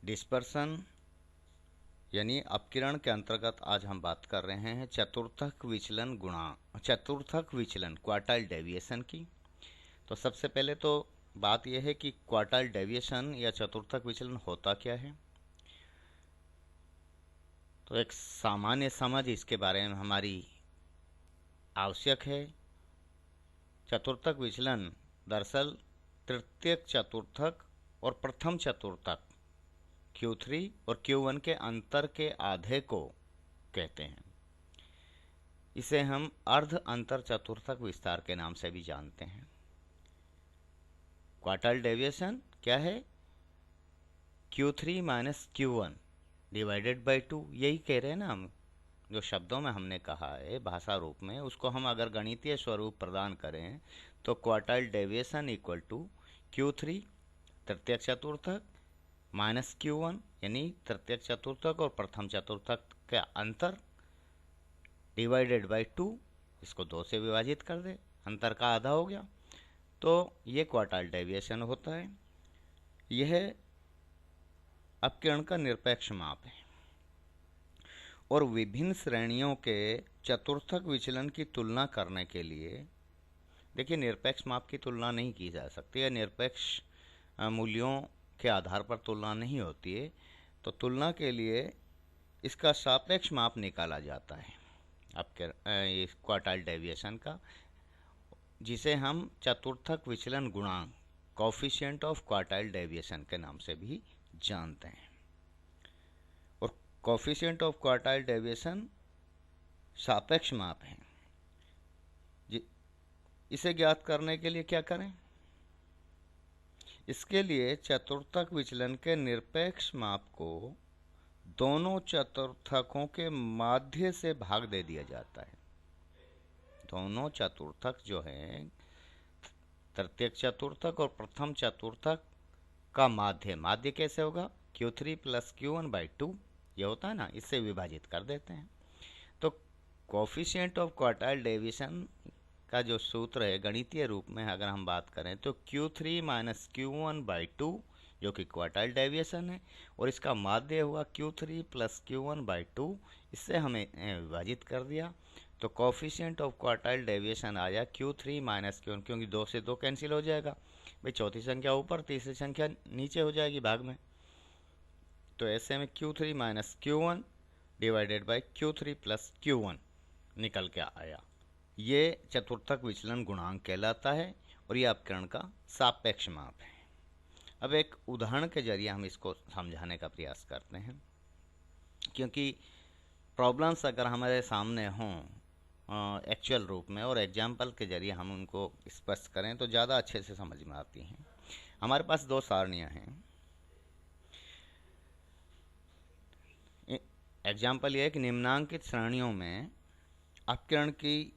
Dispersion यानी अपकिरण के अंतर्गत आज हम बात कर रहे हैं चतुर्थक विचलन गुणांक, चतुर्थक विचलन क्वार्टाइल डेविएशन की। तो सबसे पहले तो बात यह है कि क्वार्टाइल डेविएशन या चतुर्थक विचलन होता क्या है। तो एक सामान्य समझ इसके बारे में हमारी आवश्यक है। चतुर्थक विचलन दरअसल तृतीयक चतुर्थक और प्रथम चतुर्थक Q3 और Q1 के अंतर के आधे को कहते हैं। इसे हम अर्ध अंतर चतुर्थक विस्तार के नाम से भी जानते हैं। क्वार्टाइल डेविएशन क्या है? Q3 minus Q1 divided by 2, यही कह रहे हैं ना हम। जो शब्दों में हमने कहा है भाषा रूप में, उसको हम अगर गणितीय स्वरूप प्रदान करें तो quartile deviation equal to Q3 तृतीयक चतुर्थक माइनस Q1 यानी तृतीयक चतुर्थक और प्रथम चतुर्थक का अंतर डिवाइडेड बाई 2, इसको 2 से विभाजित कर दे, अंतर का आधा हो गया। तो ये क्वार्टाइल डेविएशन होता है। यह अपकिरण का निरपेक्ष माप है और विभिन्न श्रेणियों के चतुर्थक विचलन की तुलना करने के लिए, देखिए निरपेक्ष माप की तुलना नहीं की जा सकती है, निरपेक्ष मूल्यों के आधार पर तुलना नहीं होती है। तो तुलना के लिए इसका सापेक्ष माप निकाला जाता है आपके क्वार्टाइल डेविएशन का, जिसे हम चतुर्थक विचलन गुणांक कोफिशिएंट ऑफ क्वार्टाइल डेविएशन के नाम से भी जानते हैं। और कोफिशिएंट ऑफ क्वार्टाइल डेविएशन सापेक्ष माप है। इसे ज्ञात करने के लिए क्या करें? इसके लिए चतुर्थक विचलन के निरपेक्ष माप को दोनों चतुर्थकों के माध्य से भाग दे दिया जाता है। दोनों चतुर्थक जो हैं, तृतीयक चतुर्थक और प्रथम चतुर्थक का माध्य, माध्य कैसे होगा? Q3 प्लस Q1 बाई 2, ये होता है ना, इससे विभाजित कर देते हैं। तो कोफिशिएंट ऑफ क्वार्टाइल डेविएशन का जो सूत्र है गणितीय रूप में अगर हम बात करें तो Q3 माइनस Q1 बाई 2 जो कि क्वार्टाइल डेविएशन है, और इसका माध्य हुआ Q3 प्लस Q1 बाई 2, इससे हमें विभाजित कर दिया। तो कोफिशिएंट ऑफ क्वार्टाइल डेविएशन आया Q3 माइनस Q1, क्योंकि 2 से 2 कैंसिल हो जाएगा भाई, चौथी संख्या ऊपर तीसरी संख्या नीचे हो जाएगी भाग में। तो ऐसे में Q3 minus Q1 divided by Q3 plus Q1 निकल के आया। ये चतुर्थक विचलन गुणांक कहलाता है और ये अपकिरण का सापेक्ष माप है। अब एक उदाहरण के जरिए हम इसको समझाने का प्रयास करते हैं, क्योंकि प्रॉब्लम्स अगर हमारे सामने हों एक्चुअल रूप में और एग्जाम्पल के जरिए हम उनको स्पष्ट करें तो ज़्यादा अच्छे से समझ में आती हैं। हमारे पास 2 सारणियाँ हैं। एग्जाम्पल ये है कि निम्नांकित श्रेणियों में अपकिरण की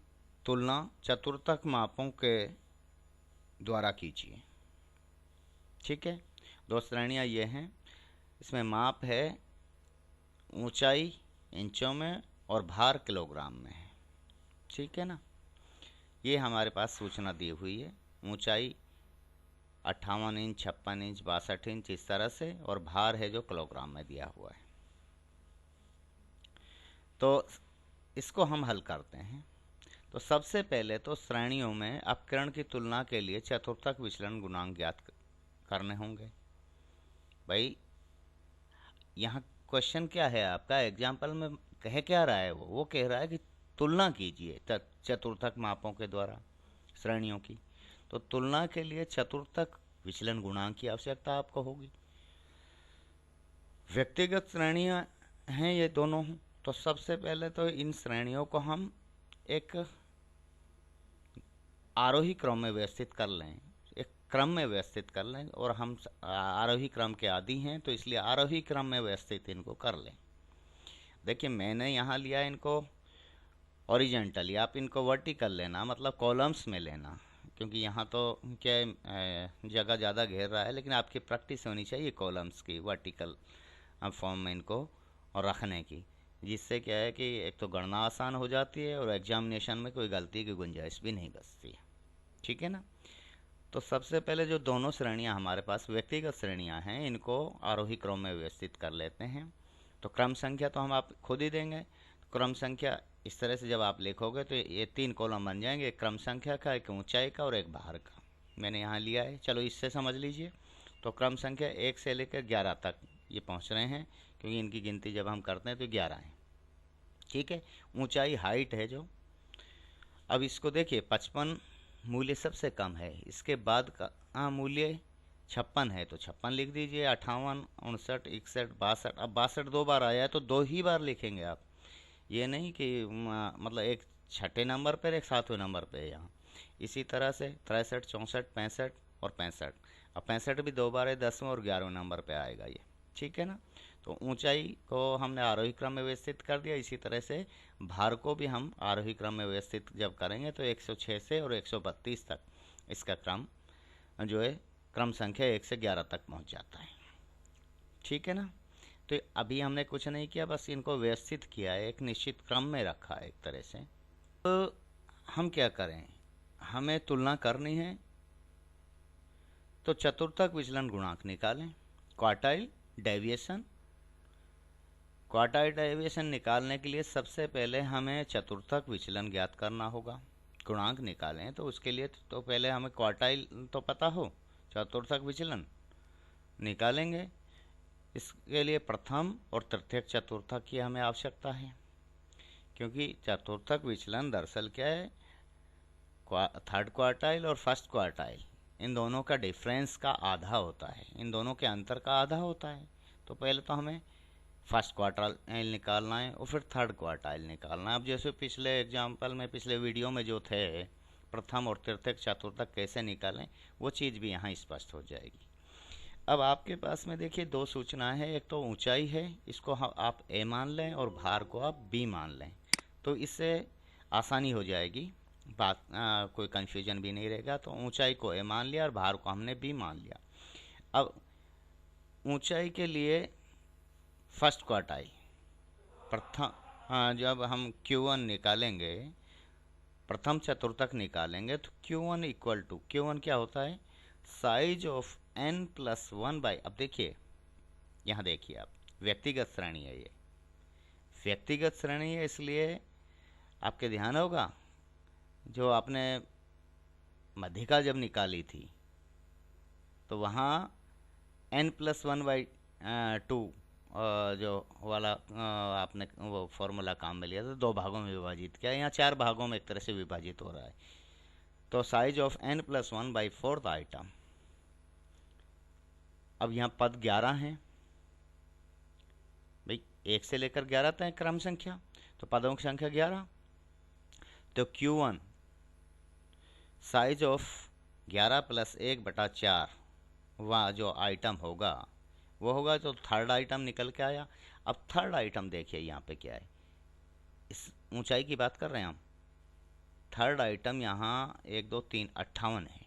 तुलना चतुर्थक मापों के द्वारा कीजिए। ठीक है, 2 श्रेणियाँ ये हैं। इसमें माप है ऊंचाई इंचों में और भार किलोग्राम में है। ठीक है ना, ये हमारे पास सूचना दी हुई है। ऊंचाई 58 इंच, 56 इंच, 62 इंच, इस तरह से, और भार है जो किलोग्राम में दिया हुआ है। तो इसको हम हल करते हैं। तो सबसे पहले तो श्रेणियों में अपकिरण की तुलना के लिए चतुर्थक विचलन गुणांक ज्ञात करने होंगे। भाई यहाँ क्वेश्चन क्या है आपका, एग्जाम्पल में कह क्या रहा है? वो कह रहा है कि तुलना कीजिए चतुर्थक मापों के द्वारा श्रेणियों की। तो तुलना के लिए चतुर्थक विचलन गुणांक की आवश्यकता आपको होगी। व्यक्तिगत श्रेणियाँ हैं ये दोनों। तो सबसे पहले तो इन श्रेणियों को हम एक आरोही क्रम में व्यवस्थित कर लें, एक क्रम में व्यवस्थित कर लें, और हम आरोही क्रम के आदी हैं तो इसलिए आरोही क्रम में व्यवस्थित इनको कर लें। देखिए मैंने यहाँ लिया इनको हॉरिजॉन्टली, आप इनको वर्टिकल लेना, मतलब कॉलम्स में लेना, क्योंकि यहाँ तो क्या जगह ज़्यादा घेर रहा है, लेकिन आपकी प्रैक्टिस होनी चाहिए कॉलम्स की, वर्टिकल फॉर्म में इनको और रखने की, जिससे क्या है कि एक तो गणना आसान हो जाती है और एग्जामिनेशन में कोई गलती की गुंजाइश भी नहीं बचती है। ठीक है ना। तो सबसे पहले जो दोनों श्रेणियां हमारे पास व्यक्तिगत श्रेणियां हैं, इनको आरोही क्रम में व्यवस्थित कर लेते हैं। तो क्रम संख्या तो हम आप खुद ही देंगे। क्रम संख्या इस तरह से जब आप लिखोगे तो ये 3 कॉलम बन जाएंगे, एक क्रम संख्या का, एक ऊंचाई का और एक भार का। मैंने यहाँ लिया है, चलो इससे समझ लीजिए। तो क्रम संख्या 1 से लेकर 11 तक ये पहुँच रहे हैं, क्योंकि इनकी गिनती जब हम करते हैं तो 11 है। ठीक है, ऊंचाई हाइट है जो। अब इसको देखिए, 55 मूल्य सबसे कम है, इसके बाद का मूल्य 56 है, तो 56 लिख दीजिए। 58, 59, 61, 62। अब 62 दो बार आया है तो 2 ही बार लिखेंगे आप, ये नहीं कि मतलब एक छठे नंबर पर एक 7वें नंबर पे है यहाँ। इसी तरह से 63, 64, 65 और 65। अब 65 भी 2 बार है, 10वें और 11वें नंबर पे आएगा ये। ठीक है ना। तो ऊंचाई को हमने आरोही क्रम में व्यवस्थित कर दिया। इसी तरह से भार को भी हम आरोही क्रम में व्यवस्थित जब करेंगे तो 106 से और 132 तक इसका क्रम जो है, क्रम संख्या 1 से 11 तक पहुंच जाता है। ठीक है ना। तो अभी हमने कुछ नहीं किया, बस इनको व्यवस्थित किया है, एक निश्चित क्रम में रखा है एक तरह से। तो हम क्या करें, हमें तुलना करनी है, तो चतुर्थक विचलन गुणांक निकालें। क्वार्टाइल डेविएशन, क्वार्टाइल डेविएशन निकालने के लिए सबसे पहले हमें चतुर्थक विचलन ज्ञात करना होगा। गुणांक निकालें तो उसके लिए तो पहले हमें क्वार्टाइल तो पता हो, चतुर्थक विचलन निकालेंगे। इसके लिए प्रथम और तृतीयक चतुर्थक की हमें आवश्यकता है, क्योंकि चतुर्थक विचलन दरअसल क्या है, थर्ड क्वार्टाइल और फर्स्ट क्वार्टाइल, इन दोनों का डिफरेंस का आधा होता है, इन दोनों के अंतर का आधा होता है। तो पहले तो हमें फर्स्ट क्वार्टाइल निकालना है और फिर थर्ड क्वार्टाइल निकालना है। अब जैसे पिछले एग्जाम्पल में, पिछले वीडियो में जो थे, प्रथम और तृतीयक चतुर्थक कैसे निकालें, वो चीज़ भी यहाँ स्पष्ट हो जाएगी। अब आपके पास में देखिए 2 सूचनाएं हैं, एक तो ऊंचाई है, इसको आप ए मान लें और भार को आप बी मान लें, तो इससे आसानी हो जाएगी, बात कोई कन्फ्यूजन भी नहीं रहेगा। तो ऊंचाई को ए मान लिया और भार को हमने बी मान लिया। अब ऊंचाई के लिए फर्स्ट क्वार्टाइल प्रथम, जब हम Q1 निकालेंगे, प्रथम चतुर्थक निकालेंगे, तो Q1 इक्वल टू, Q1 क्या होता है, साइज ऑफ n+1 बाई। अब देखिए यहाँ देखिए आप, व्यक्तिगत श्रेणी है ये, व्यक्तिगत श्रेणी है, इसलिए आपके ध्यान होगा जो आपने मध्यिका जब निकाली थी तो वहाँ n+1/2 जो वाला आपने वो फॉर्मूला काम में लिया था, 2 भागों में विभाजित किया, यहाँ 4 भागों में एक तरह से विभाजित हो रहा है। तो साइज ऑफ n+1/4 आइटम। अब यहाँ पद 11 हैं भाई, 1 से लेकर 11 तक क्रम संख्या, तो पदों की संख्या 11। तो Q1 साइज ऑफ 11 + 1/4 वह जो आइटम होगा वो होगा, तो थर्ड आइटम निकल के आया। अब थर्ड आइटम देखिए यहाँ पे क्या है, इस ऊंचाई की बात कर रहे हैं हम। थर्ड आइटम यहाँ 1 2 3 58 है,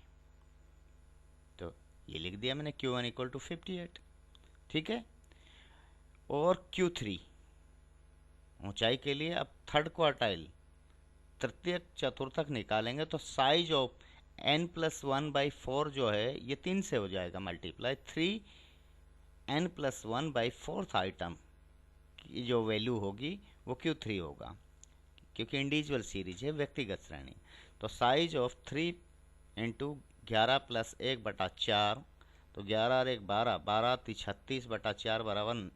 तो ये लिख दिया मैंने, Q1 = 58। ठीक है। और Q3 ऊंचाई के लिए अब थर्ड क्वार्टाइल तृतीयक चतुर्थक निकालेंगे, तो साइज ऑफ n+1/4 जो है ये 3 से हो जाएगा मल्टीप्लाई, 3n+1/4 आइटम की जो वैल्यू होगी वो Q3 होगा, क्योंकि इंडिविजुअल सीरीज है, व्यक्तिगत श्रेणी। तो साइज ऑफ 3 × 11 + 1/4, तो 11 और 1 12, 12 × 36/4 बराबर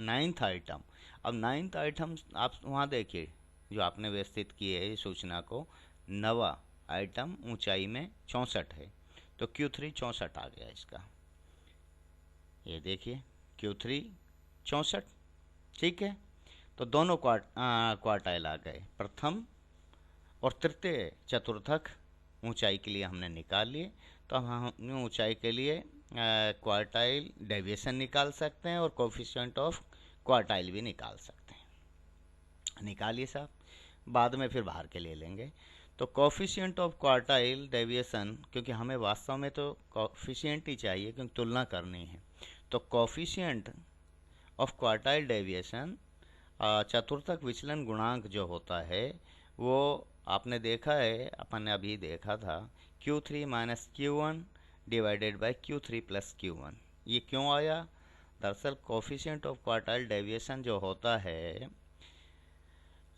9th आइटम। अब 9th आइटम आप वहाँ देखिए जो आपने व्यवस्थित किए है सूचना को, 9वां आइटम ऊंचाई में 64 है, तो Q3 64 आ गया इसका, ये देखिए Q3 64। ठीक है। तो दोनों क्वार्टाइल आ गए, प्रथम और तृतीय चतुर्थक ऊंचाई के लिए हमने निकाल लिए। तो हम ऊंचाई के लिए क्वार्टाइल डेविएशन निकाल सकते हैं और कोफिशिएंट ऑफ क्वार्टाइल भी निकाल सकते हैं। निकालिए साहब, बाद में फिर बाहर के ले लेंगे। तो कोफिशिएंट ऑफ क्वार्टाइल डेविएशन, क्योंकि हमें वास्तव में तो कोफिशिएंट ही चाहिए क्योंकि तुलना करनी है, तो कोफिशिएंट ऑफ क्वार्टाइल डेविएशन चतुर्थक विचलन गुणांक जो होता है वो आपने देखा है, अपन ने अभी देखा था, Q3 - Q1 divided by Q3 plus Q1। ये क्यों आया? दरअसल कोफिशिएंट ऑफ क्वार्टाइल डेविएशन जो होता है,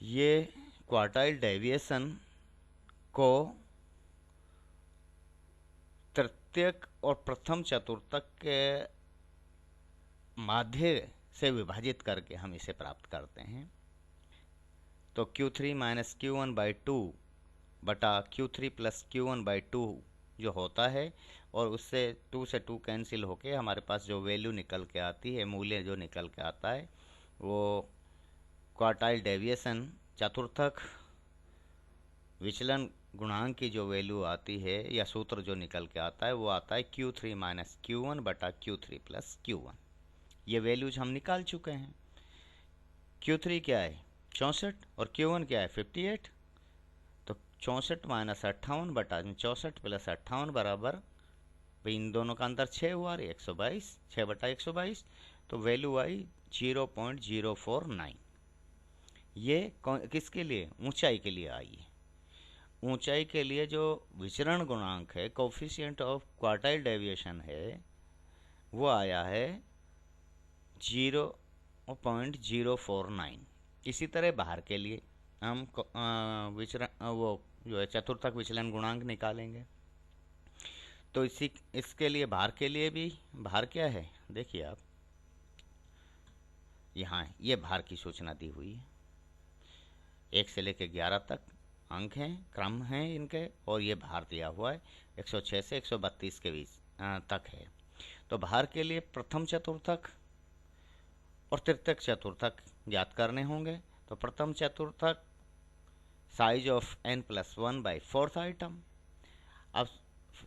ये क्वार्टाइल डेविएशन को तृतीयक और प्रथम चतुर्थक के माध्य से विभाजित करके हम इसे प्राप्त करते हैं। तो Q3 माइनस Q1 बाई 2 बटा Q3 प्लस Q1 बाई 2 जो होता है, और उससे 2 से 2 कैंसिल होके हमारे पास जो वैल्यू निकल के आती है, मूल्य जो निकल के आता है, वो क्वार्टाइल डेविएशन चतुर्थक विचलन गुणांक की जो वैल्यू आती है या सूत्र जो निकल के आता है, वो आता है Q3 माइनस Q1 बटा Q3 प्लस Q1। ये वैल्यूज हम निकाल चुके हैं। Q3 क्या है? 64, और Q1 क्या है? 58। तो 64 माइनस 58 बटा 64 प्लस 58 बराबर, भाई इन दोनों का अंतर 6 हुआ, 122, 6 बटा 122। तो वैल्यू आई 0.049। ये किसके लिए? ऊंचाई के लिए आई है। ऊंचाई के लिए जो विचरण गुणांक है, कोफिशिएंट ऑफ क्वार्टाइल डेविएशन है, वो आया है 0.049। इसी तरह बाहर के लिए हम विचरण वो जो है चतुर्थक विचलन गुणांक निकालेंगे। तो इसके लिए बाहर के लिए भी, बाहर क्या है देखिए आप, यहाँ ये भार की सूचना दी हुई है। 1 से लेकर 11 तक अंक हैं, क्रम हैं इनके, और ये भार दिया हुआ है 106 से 132 के बीच तक है। तो भार के लिए प्रथम चतुर्थक और तृतीयक चतुर्थक ज्ञात करने होंगे। तो प्रथम चतुर्थक size of n plus 1 by 4th item. अब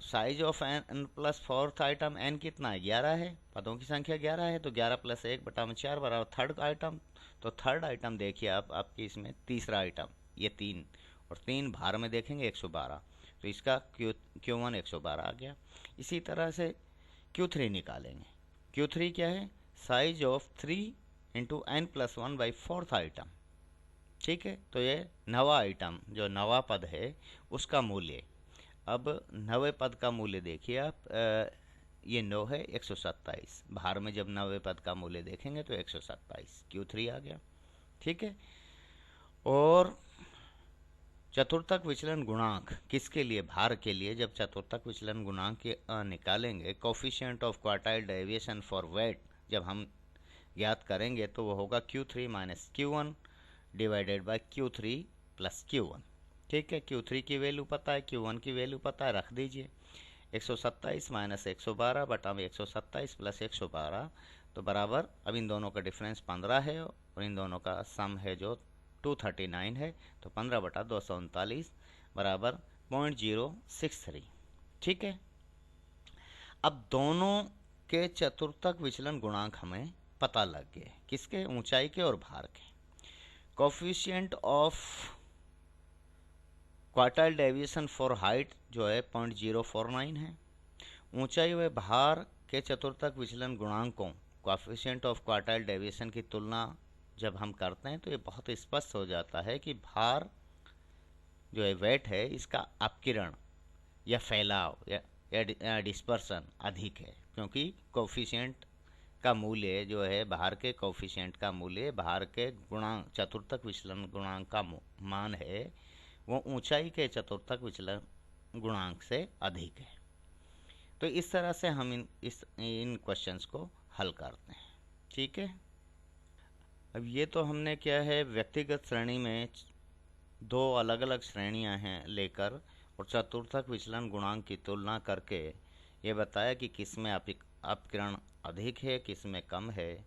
size of n plus 4th item n कितना है? 11 है, पदों की संख्या 11 है, तो 11 प्लस 1 बटा में 4 बराबर थर्ड आइटम। तो थर्ड आइटम देखिए आप, आपकी इसमें तीसरा आइटम, ये 3, और 3 भार में देखेंगे 112, तो इसका Q1 112 आ गया। इसी तरह से Q3 निकालेंगे। Q3 क्या है? Size of 3 into n plus 1 by 4th item. ठीक है, तो ये नवा आइटम, जो नवा पद है, उसका मूल्य। अब नवे पद का मूल्य देखिए आप, ये 9 है, 127। भार में जब नवे पद का मूल्य देखेंगे तो 127, Q3 आ गया। ठीक है, और चतुर्थक विचलन गुणांक किसके लिए? भार के लिए। जब चतुर्थक विचलन गुणांक के निकालेंगे, coefficient of quartile deviation for wait जब हम ज्ञात करेंगे, तो वो होगा Q3 minus Q1 divided by Q3 plus Q1। ठीक है, Q3 की वैल्यू पता है, Q1 की वैल्यू पता है, रख दीजिए। 127 माइनस 112 बटा में 127 प्लस 112, तो बराबर, अब इन दोनों का डिफरेंस 15 है, और इन दोनों का सम है जो 239 है, तो 15 बटा 239 बराबर 0.063। ठीक है, अब दोनों के चतुर्थक विचलन गुणांक हमें पता लग गए, किसके? ऊंचाई के और भार के। Coefficient of quartile deviation for height जो है 0.049 है। ऊंचाई व भार के चतुर्थक विचलन गुणांकों, कोफिशिएंट ऑफ क्वार्टाइल डेविएशन की तुलना जब हम करते हैं, तो ये बहुत स्पष्ट हो जाता है कि भार जो है, वेट है, इसका अपकिरण या फैलाव या डिस्पर्सन अधिक है, क्योंकि कोफिशिएंट का मूल्य जो है, भार के कोफिशिएंट का मूल्य भार के गुणांक, चतुर्थक विचलन गुणांक का मान है, वो ऊंचाई के चतुर्थक विचलन गुणांक से अधिक है। तो इस तरह से हम इन क्वेश्चंस को हल करते हैं। ठीक है, अब ये तो हमने क्या है, व्यक्तिगत श्रेणी में 2 अलग अलग श्रेणियां हैं लेकर, और चतुर्थक विचलन गुणांक की तुलना करके ये बताया कि किसमें अपकिरण अधिक है, किसमें कम है।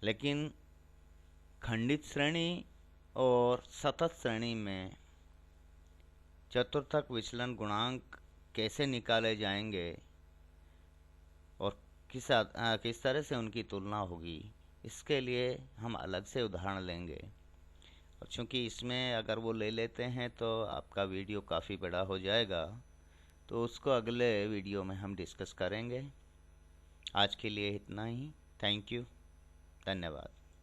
लेकिन खंडित श्रेणी और सतत श्रेणी में चतुर्थक विचलन गुणांक कैसे निकाले जाएंगे और किस तरह से उनकी तुलना होगी, इसके लिए हम अलग से उदाहरण लेंगे। और चूँकि इसमें अगर वो ले लेते हैं तो आपका वीडियो काफ़ी बड़ा हो जाएगा, तो उसको अगले वीडियो में हम डिस्कस करेंगे। आज के लिए इतना ही। थैंक यू, धन्यवाद।